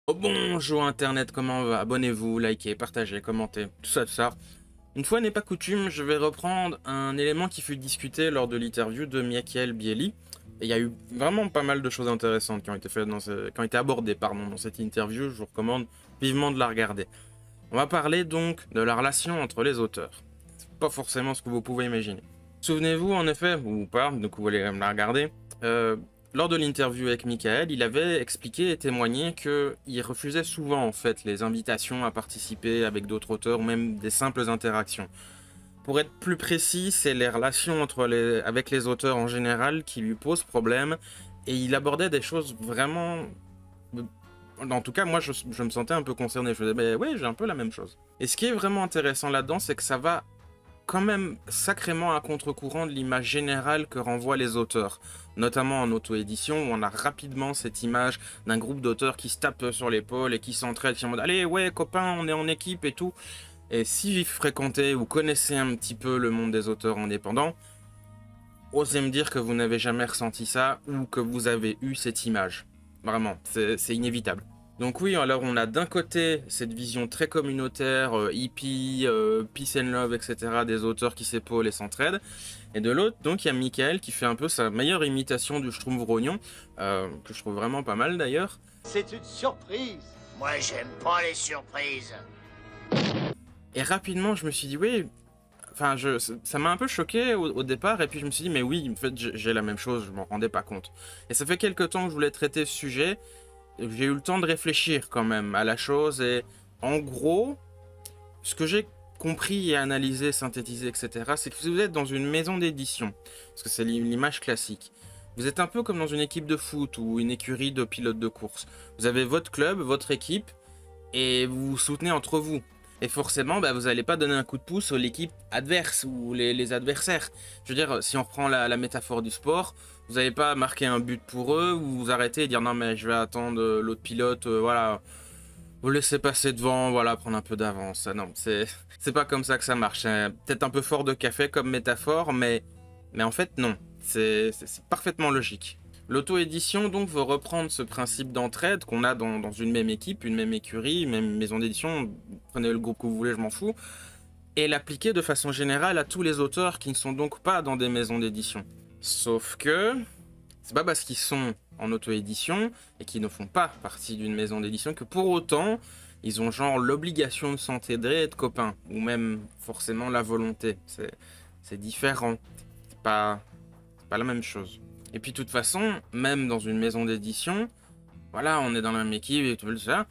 Oh bonjour Internet, comment va? Abonnez-vous, likez, partagez, commentez, tout ça, tout ça. Une fois n'est pas coutume, je vais reprendre un élément qui fut discuté lors de l'interview de Michael Bieli. Et il y a eu vraiment pas mal de choses intéressantes qui ont été faites qui ont été abordées, dans cette interview. Je vous recommande vivement de la regarder. On va parler donc de la relation entre les auteurs. C'est pas forcément ce que vous pouvez imaginer. Souvenez-vous en effet, ou pas, donc vous allez la regarder. Lors de l'interview avec Michael, il avait expliqué et témoigné qu'il refusait souvent en fait les invitations à participer avec d'autres auteurs ou même des simples interactions. Pour être plus précis, c'est les relations avec les auteurs en général qui lui posent problème, et il abordait des choses vraiment... En tout cas, moi je me sentais un peu concerné, je me disais, mais oui, j'ai un peu la même chose. Et ce qui est vraiment intéressant là-dedans, c'est que ça va quand même sacrément à contre-courant de l'image générale que renvoient les auteurs, notamment en auto-édition, où on a rapidement cette image d'un groupe d'auteurs qui se tapent sur l'épaule et qui s'entraident, qui sont en mode allez ouais copains, on est en équipe et tout. Et si vous fréquentez ou connaissez un petit peu le monde des auteurs indépendants, osez me dire que vous n'avez jamais ressenti ça ou que vous avez eu cette image. Vraiment, c'est inévitable. Donc oui, alors on a d'un côté cette vision très communautaire, hippie, peace and love, etc. des auteurs qui s'épaulent et s'entraident. Et de l'autre, donc il y a Michael qui fait un peu sa meilleure imitation du Schtroumpf-Rognon, que je trouve vraiment pas mal d'ailleurs. C'est une surprise. Moi, j'aime pas les surprises. Et rapidement, je me suis dit, oui, enfin, ça m'a un peu choqué au départ, et puis je me suis dit, mais oui, en fait, j'ai la même chose, je m'en rendais pas compte. Et ça fait quelques temps que je voulais traiter ce sujet. J'ai eu le temps de réfléchir quand même à la chose, et en gros, ce que j'ai compris et analysé, synthétisé, etc., c'est que vous êtes dans une maison d'édition, parce que c'est l'image classique. Vous êtes un peu comme dans une équipe de foot ou une écurie de pilotes de course. Vous avez votre club, votre équipe, et vous vous soutenez entre vous. Et forcément, vous n'allez pas donner un coup de pouce à l'équipe adverse ou les adversaires. Je veux dire, si on reprend la métaphore du sport, vous n'allez pas marquer un but pour eux, ou vous arrêtez et dire non mais je vais attendre l'autre pilote, voilà, vous laissez passer devant, voilà, prendre un peu d'avance. Non, c'est pas comme ça que ça marche. C'est peut-être un peu fort de café comme métaphore, mais en fait non, c'est parfaitement logique. L'auto-édition donc veut reprendre ce principe d'entraide qu'on a dans une même équipe, une même écurie, une même maison d'édition, prenez le groupe que vous voulez, je m'en fous, et l'appliquer de façon générale à tous les auteurs qui ne sont donc pas dans des maisons d'édition. Sauf que c'est pas parce qu'ils sont en auto-édition et qu'ils ne font pas partie d'une maison d'édition que pour autant ils ont genre l'obligation de s'entraider et de copains, ou même forcément la volonté. C'est différent, c'est pas la même chose. Et puis de toute façon, même dans une maison d'édition, voilà, on est dans la même équipe et tout ça,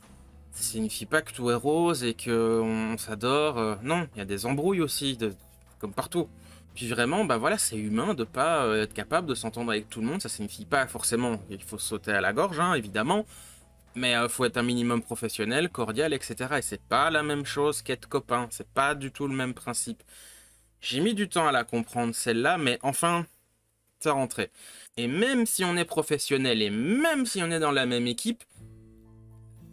ça signifie pas que tout est rose et qu'on s'adore. Non, il y a des embrouilles aussi, comme partout. Puis vraiment, voilà, c'est humain de pas être capable de s'entendre avec tout le monde. Ça signifie pas forcément qu'il faut sauter à la gorge, hein, évidemment. Mais faut être un minimum professionnel, cordial, etc. Et c'est pas la même chose qu'être copain. C'est pas du tout le même principe. J'ai mis du temps à la comprendre celle-là, mais enfin, ça rentrait. Et même si on est professionnel et même si on est dans la même équipe,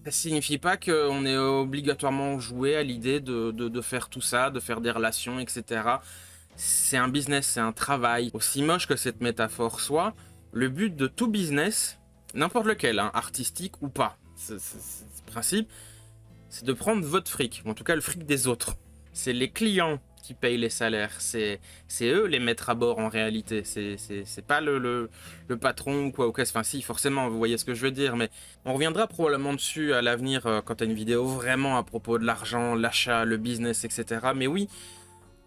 ça signifie pas qu'on est obligatoirement joué à l'idée de faire tout ça, de faire des relations, etc. C'est un business, c'est un travail. Aussi moche que cette métaphore soit, le but de tout business, n'importe lequel, hein, artistique ou pas, ce principe, c'est de prendre votre fric, ou en tout cas le fric des autres. C'est les clients qui payent les salaires, c'est eux les maîtres à bord en réalité, c'est pas le patron ou quoi, enfin si forcément vous voyez ce que je veux dire, mais on reviendra probablement dessus à l'avenir quand t'as une vidéo vraiment à propos de l'argent, l'achat, le business, etc. Mais oui,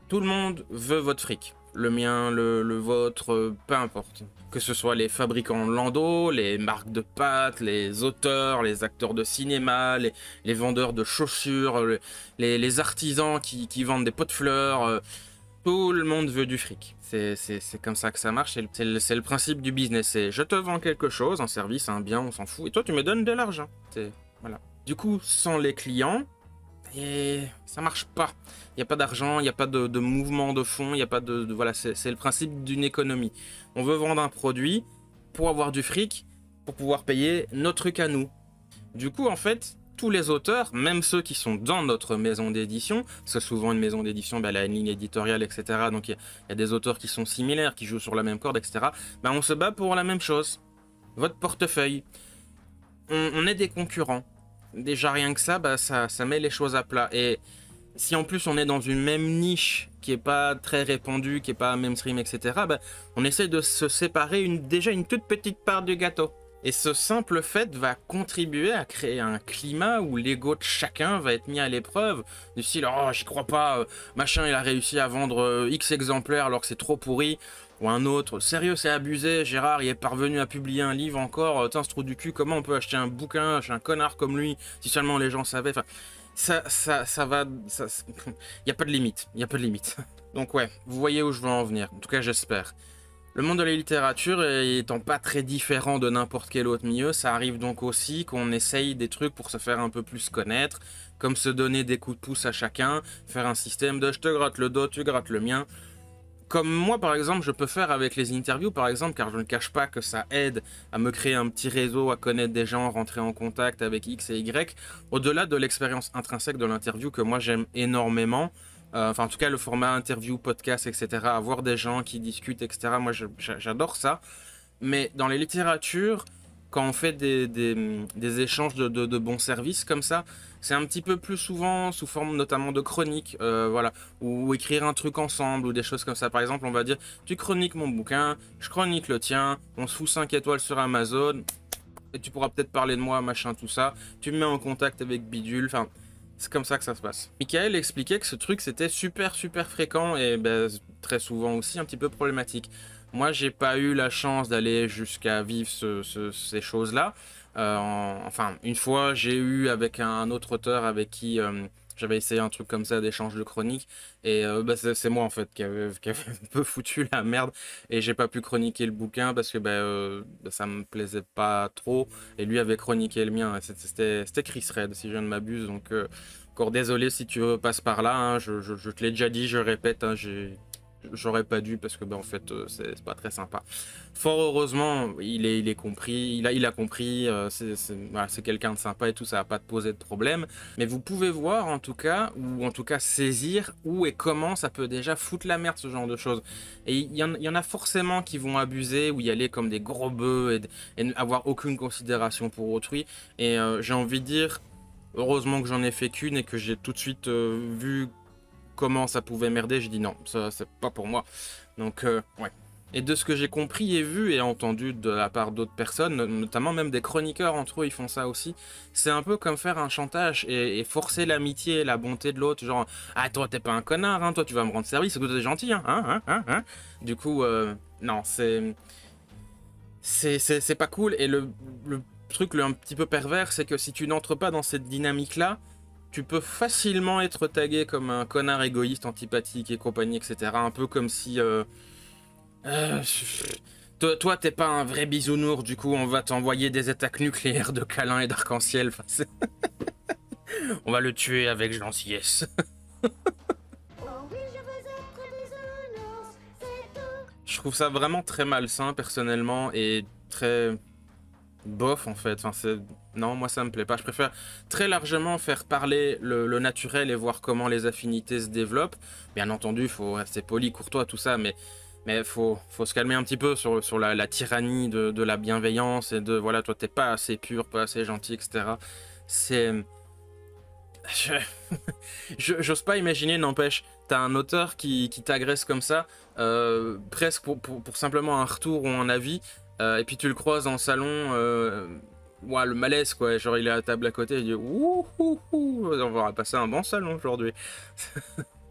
tout le monde veut votre fric. Le mien, le vôtre, peu importe. Que ce soit les fabricants Lando, les marques de pâtes, les auteurs, les acteurs de cinéma, les vendeurs de chaussures, les artisans qui vendent des pots de fleurs. Tout le monde veut du fric. C'est comme ça que ça marche. C'est le principe du business. C'est je te vends quelque chose, un service, un bien, on s'en fout. Et toi, tu me donnes de l'argent. Voilà. Du coup, sans les clients, et ça marche pas. Il n'y a pas d'argent, il n'y a pas de mouvement de fond, il n'y a pas voilà, c'est le principe d'une économie. On veut vendre un produit pour avoir du fric, pour pouvoir payer nos trucs à nous. Du coup, en fait, tous les auteurs, même ceux qui sont dans notre maison d'édition, parce que souvent une maison d'édition, elle a une ligne éditoriale, etc. Donc il y a des auteurs qui sont similaires, qui jouent sur la même corde, etc. On se bat pour la même chose. Votre portefeuille. On est des concurrents. déjà rien que ça, bah, ça met les choses à plat. Et si en plus on est dans une même niche qui est pas très répandue, qui est pas mainstream, etc., bah, on essaye de se séparer déjà une toute petite part du gâteau. Et ce simple fait va contribuer à créer un climat où l'ego de chacun va être mis à l'épreuve. Du style, oh, j'y crois pas, machin, il a réussi à vendre X exemplaires alors que c'est trop pourri. Ou un autre, sérieux, c'est abusé, Gérard, il est parvenu à publier un livre encore, tiens, ce trou du cul, comment on peut acheter un bouquin chez un connard comme lui, si seulement les gens savaient. Enfin, ça va. Il n'y a pas de limite, il n'y a pas de limite. Donc, ouais, vous voyez où je veux en venir, en tout cas, j'espère. Le monde de la littérature étant pas très différent de n'importe quel autre milieu, ça arrive donc aussi qu'on essaye des trucs pour se faire un peu plus connaître, comme se donner des coups de pouce à chacun, faire un système de je te gratte le dos, tu grattes le mien. Comme moi par exemple je peux faire avec les interviews par exemple, car je ne cache pas que ça aide à me créer un petit réseau, à connaître des gens, rentrer en contact avec X et Y, au-delà de l'expérience intrinsèque de l'interview que moi j'aime énormément. Enfin, en tout cas, le format interview, podcast, etc. Avoir des gens qui discutent, etc. Moi, j'adore ça. Mais dans les littératures, quand on fait des échanges de bons services comme ça, c'est un petit peu plus souvent sous forme notamment de chroniques, voilà, ou écrire un truc ensemble, ou des choses comme ça. Par exemple, on va dire, tu chroniques mon bouquin, je chronique le tien, on se fout 5 étoiles sur Amazon, et tu pourras peut-être parler de moi, machin, tout ça. Tu me mets en contact avec Bidule, enfin... C'est comme ça que ça se passe. Michael expliquait que ce truc c'était super fréquent et ben, très souvent aussi un petit peu problématique. Moi j'ai pas eu la chance d'aller jusqu'à vivre ces choses-là. Enfin, une fois j'ai eu avec un autre auteur avec qui j'avais essayé un truc comme ça d'échange de chroniques et bah, c'est moi en fait qui avait un peu foutu la merde et j'ai pas pu chroniquer le bouquin parce que bah, ça me plaisait pas trop et lui avait chroniqué le mien. C'était Chris Red si je ne m'abuse, donc encore désolé si tu passes par là, hein, je te l'ai déjà dit, je répète, hein, j'aurais pas dû parce que en fait c'est pas très sympa. Fort heureusement il est compris, il a compris, voilà, c'est quelqu'un de sympa et tout, ça va pas te poser de problème. Mais vous pouvez voir en tout cas, ou en tout cas saisir où et comment ça peut déjà foutre la merde ce genre de choses. Et il y en a forcément qui vont abuser ou y aller comme des gros bœufs et avoir aucune considération pour autrui. Et j'ai envie de dire, heureusement que j'en ai fait qu'une et que j'ai tout de suite vu comment ça pouvait merder, j'ai dit non, ça c'est pas pour moi. Donc ouais. Et de ce que j'ai compris et vu et entendu de la part d'autres personnes, notamment même des chroniqueurs entre eux, ils font ça aussi, c'est un peu comme faire un chantage et forcer l'amitié et la bonté de l'autre, genre ah toi t'es pas un connard, hein, toi tu vas me rendre service, c'est que t'es gentil, hein. Du coup non, c'est pas cool. Et le truc un petit peu pervers, c'est que si tu n'entres pas dans cette dynamique là, tu peux facilement être tagué comme un connard égoïste, antipathique et compagnie, etc. Un peu comme si... toi, t'es pas un vrai bisounours, du coup, on va t'envoyer des attaques nucléaires de câlins et d'arc-en-ciel. Enfin, on va le tuer avec gentillesse. Je trouve ça vraiment très malsain, personnellement, et très... bof en fait, enfin, non, moi ça me plaît pas. Je préfère très largement faire parler le naturel et voir comment les affinités se développent. Bien entendu, il faut rester poli, courtois, tout ça, mais faut se calmer un petit peu sur la tyrannie de la bienveillance et de voilà, toi t'es pas assez pur, pas assez gentil, etc. C'est... J'ose pas imaginer, n'empêche, t'as un auteur qui t'agresse comme ça, presque pour simplement un retour ou un avis. Et puis tu le croises dans le salon, ouais, le malaise quoi, genre il est à la table à côté, il dit ouh, on va passer un bon salon aujourd'hui.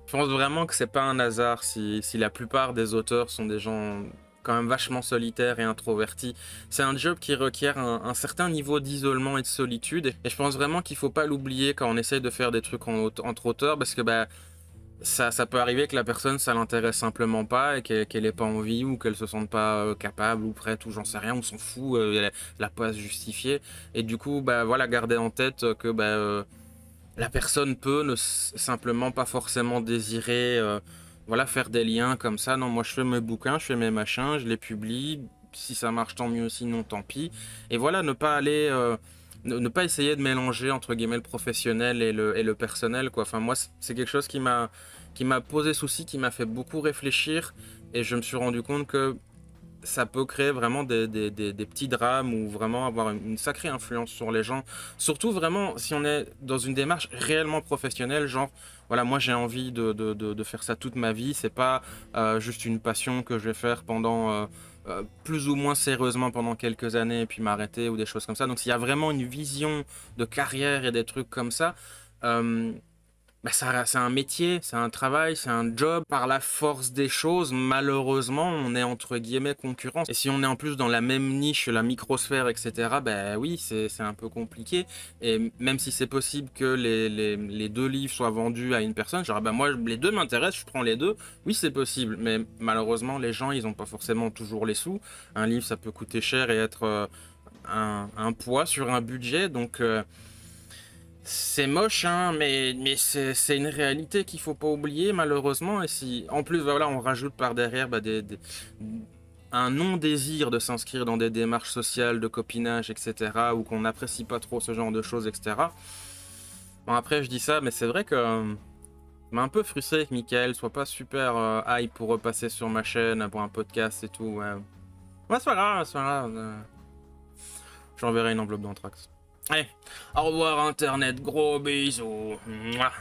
Je pense vraiment que c'est pas un hasard si la plupart des auteurs sont des gens quand même vachement solitaires et introvertis. C'est un job qui requiert un certain niveau d'isolement et de solitude, et je pense vraiment qu'il faut pas l'oublier quand on essaye de faire des trucs entre auteurs, parce que bah ça peut arriver que la personne ça l'intéresse simplement pas et qu'elle ait pas envie ou qu'elle se sente pas capable ou prête ou j'en sais rien, on s'en fout, elle a pas à se justifier, et du coup bah voilà, garder en tête que la personne peut ne simplement pas forcément désirer voilà, faire des liens comme ça. Non, moi je fais mes bouquins, je fais mes machins, je les publie, si ça marche tant mieux, sinon tant pis, et voilà, ne pas aller ne pas essayer de mélanger entre guillemets le professionnel et le personnel quoi. Enfin moi c'est quelque chose qui m'a posé souci, qui m'a fait beaucoup réfléchir, et je me suis rendu compte que ça peut créer vraiment des petits drames ou vraiment avoir une sacrée influence sur les gens. Surtout vraiment si on est dans une démarche réellement professionnelle, genre voilà, moi j'ai envie de faire ça toute ma vie, c'est pas juste une passion que je vais faire pendant plus ou moins sérieusement pendant quelques années et puis m'arrêter ou des choses comme ça. Donc s'il y a vraiment une vision de carrière et des trucs comme ça, euh, bah, c'est un métier, c'est un travail, c'est un job. Par la force des choses, malheureusement, on est entre guillemets concurrents. Et si on est en plus dans la même niche, la microsphère, etc., ben oui, c'est un peu compliqué. Et même si c'est possible que les deux livres soient vendus à une personne, genre, ben moi, les deux m'intéressent, je prends les deux. Oui, c'est possible. Mais malheureusement, les gens, ils n'ont pas forcément toujours les sous. Un livre, ça peut coûter cher et être un poids sur un budget. Donc... c'est moche, hein, mais c'est une réalité qu'il faut pas oublier, malheureusement. Et si, en plus, voilà, on rajoute par derrière bah, un non-désir de s'inscrire dans des démarches sociales, de copinage, etc., ou qu'on n'apprécie pas trop ce genre de choses, etc. Bon, après, je dis ça, mais c'est vrai que ça m'a un peu frustré que Michael soit pas super hype pour repasser sur ma chaîne, pour un podcast et tout. Ouais, ouais c'est pas grave, c'est pas grave. J'enverrai une enveloppe d'Anthrax. Allez, au revoir Internet, gros bisous. Mouah.